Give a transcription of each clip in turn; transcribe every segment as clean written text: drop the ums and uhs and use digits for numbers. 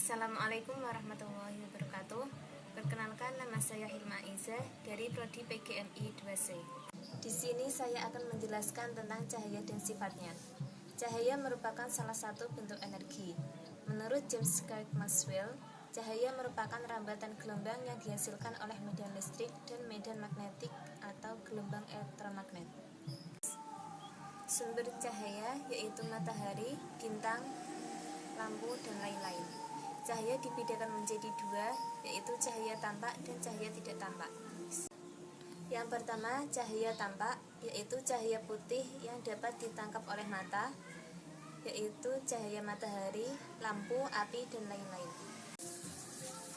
Assalamualaikum warahmatullahi wabarakatuh. Perkenalkan, nama saya Hilma Iza dari Prodi PGMI 2C. Di sini saya akan menjelaskan tentang cahaya dan sifatnya. Cahaya merupakan salah satu bentuk energi. Menurut James Clerk Maxwell, cahaya merupakan rambatan gelombang yang dihasilkan oleh medan listrik dan medan magnetik atau gelombang elektromagnet. Sumber cahaya yaitu matahari, bintang, lampu, dan lain-lain. Cahaya dibedakan menjadi dua, yaitu cahaya tampak dan cahaya tidak tampak. Yang pertama, cahaya tampak, yaitu cahaya putih yang dapat ditangkap oleh mata, yaitu cahaya matahari, lampu, api, dan lain-lain.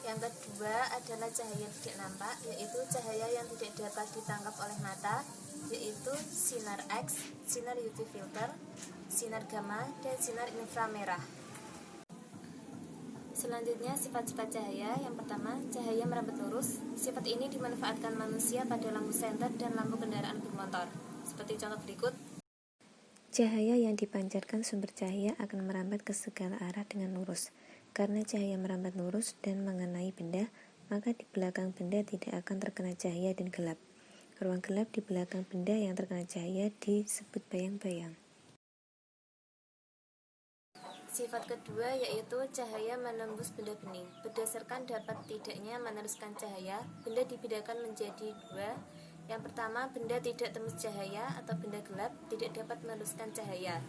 Yang kedua adalah cahaya tidak nampak, yaitu cahaya yang tidak dapat ditangkap oleh mata, yaitu sinar X, sinar UV filter, sinar gamma, dan sinar inframerah. Selanjutnya, sifat-sifat cahaya. Yang pertama, cahaya merambat lurus. Sifat ini dimanfaatkan manusia pada lampu senter dan lampu kendaraan bermotor. Seperti contoh berikut. Cahaya yang dipancarkan sumber cahaya akan merambat ke segala arah dengan lurus. Karena cahaya merambat lurus dan mengenai benda, maka di belakang benda tidak akan terkena cahaya dan gelap. Ruang gelap di belakang benda yang terkena cahaya disebut bayang-bayang. Sifat kedua yaitu cahaya menembus benda bening. Berdasarkan dapat tidaknya meneruskan cahaya, benda dibedakan menjadi dua. Yang pertama, benda tidak tembus cahaya atau benda gelap tidak dapat meneruskan cahaya.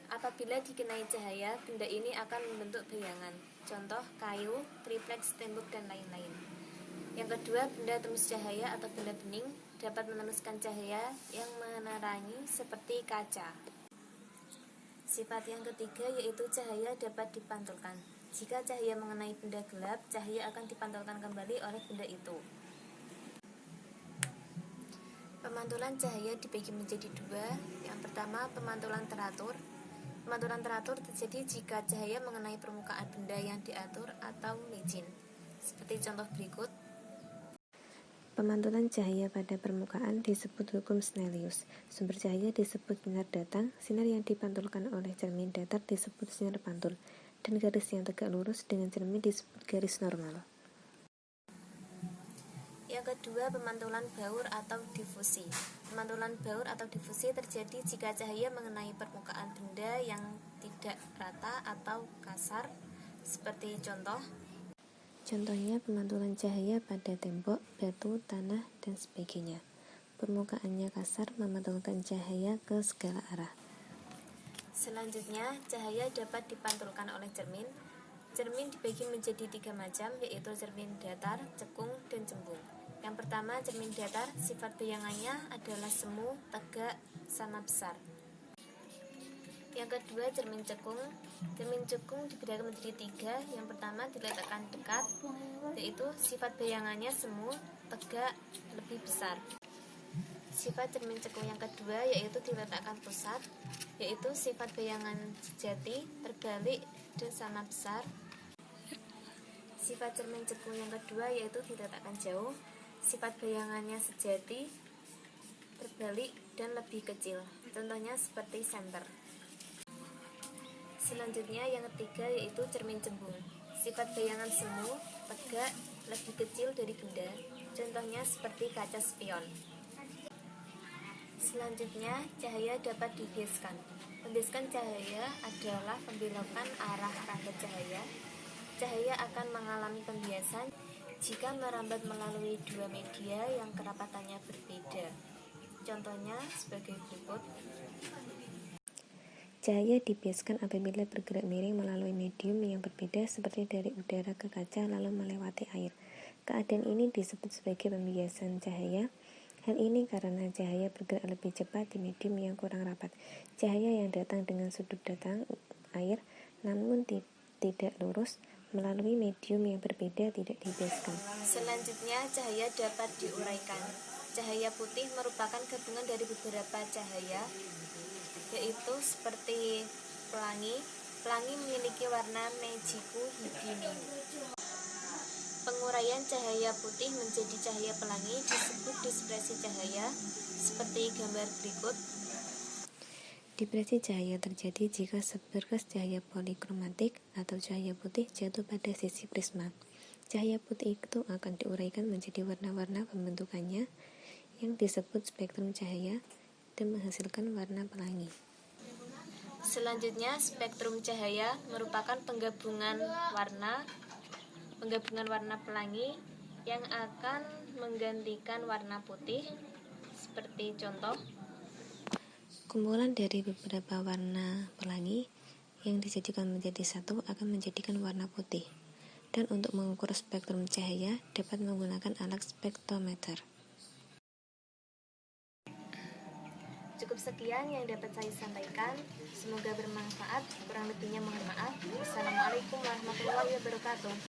Apabila dikenai cahaya, benda ini akan membentuk bayangan. Contoh, kayu, tripleks, tembok, dan lain-lain. Yang kedua, benda tembus cahaya atau benda bening dapat meneruskan cahaya yang menerangi seperti kaca. Sifat yang ketiga yaitu cahaya dapat dipantulkan. Jika cahaya mengenai benda gelap, cahaya akan dipantulkan kembali oleh benda itu. Pemantulan cahaya dibagi menjadi dua. Yang pertama, pemantulan teratur. Pemantulan teratur terjadi jika cahaya mengenai permukaan benda yang diatur atau licin. Seperti contoh berikut. Pemantulan cahaya pada permukaan disebut hukum Snellius. Sumber cahaya disebut sinar datang, sinar yang dipantulkan oleh cermin datar disebut sinar pantul, dan garis yang tegak lurus dengan cermin disebut garis normal. Yang kedua, pemantulan baur atau difusi. Pemantulan baur atau difusi terjadi jika cahaya mengenai permukaan benda yang tidak rata atau kasar, seperti Contohnya pemantulan cahaya pada tembok, batu, tanah, dan sebagainya. Permukaannya kasar memantulkan cahaya ke segala arah. Selanjutnya, cahaya dapat dipantulkan oleh cermin. Cermin dibagi menjadi tiga macam, yaitu cermin datar, cekung, dan cembung. Yang pertama, cermin datar, sifat bayangannya adalah semu, tegak, sama besar. Yang kedua, cermin cekung. Cermin cekung dibedakan menjadi tiga. Yang pertama diletakkan dekat, yaitu sifat bayangannya semu, tegak, lebih besar. Sifat cermin cekung yang kedua yaitu diletakkan pusat, yaitu sifat bayangan sejati, terbalik, dan sama besar. Sifat cermin cekung yang kedua yaitu diletakkan jauh, sifat bayangannya sejati, terbalik, dan lebih kecil. Contohnya seperti senter. Selanjutnya yang ketiga yaitu cermin cembung. Sifat bayangan semu, tegak, lebih kecil dari benda. Contohnya seperti kaca spion. Selanjutnya, cahaya dapat dibiaskan. Membiaskan cahaya adalah pembelokan arah rangkaian cahaya. Cahaya akan mengalami pembiasan jika merambat melalui dua media yang kerapatannya berbeda. Contohnya sebagai berikut. Cahaya dibiaskan apabila bergerak miring melalui medium yang berbeda seperti dari udara ke kaca lalu melewati air. Keadaan ini disebut sebagai pembiasan cahaya. Hal ini karena cahaya bergerak lebih cepat di medium yang kurang rapat. Cahaya yang datang dengan sudut datang air namun tidak lurus melalui medium yang berbeda tidak dibiaskan. Selanjutnya, cahaya dapat diuraikan. Cahaya putih merupakan gabungan dari beberapa cahaya, yaitu seperti pelangi. Pelangi memiliki warna Meiji-ku Hibini. Penguraian cahaya putih menjadi cahaya pelangi disebut dispersi cahaya, seperti gambar berikut. Dipresi cahaya terjadi jika seberkas cahaya polikromatik atau cahaya putih jatuh pada sisi prisma. Cahaya putih itu akan diuraikan menjadi warna-warna pembentukannya yang disebut spektrum cahaya dan menghasilkan warna pelangi. Selanjutnya, spektrum cahaya merupakan penggabungan warna pelangi yang akan menggantikan warna putih. Seperti contoh, kumpulan dari beberapa warna pelangi yang dijadikan menjadi satu akan menjadikan warna putih. Dan untuk mengukur spektrum cahaya dapat menggunakan alat spektrometer. cukup sekian yang dapat saya sampaikan. Semoga bermanfaat. Kurang lebihnya mohon maaf. Wassalamualaikum warahmatullahi wabarakatuh.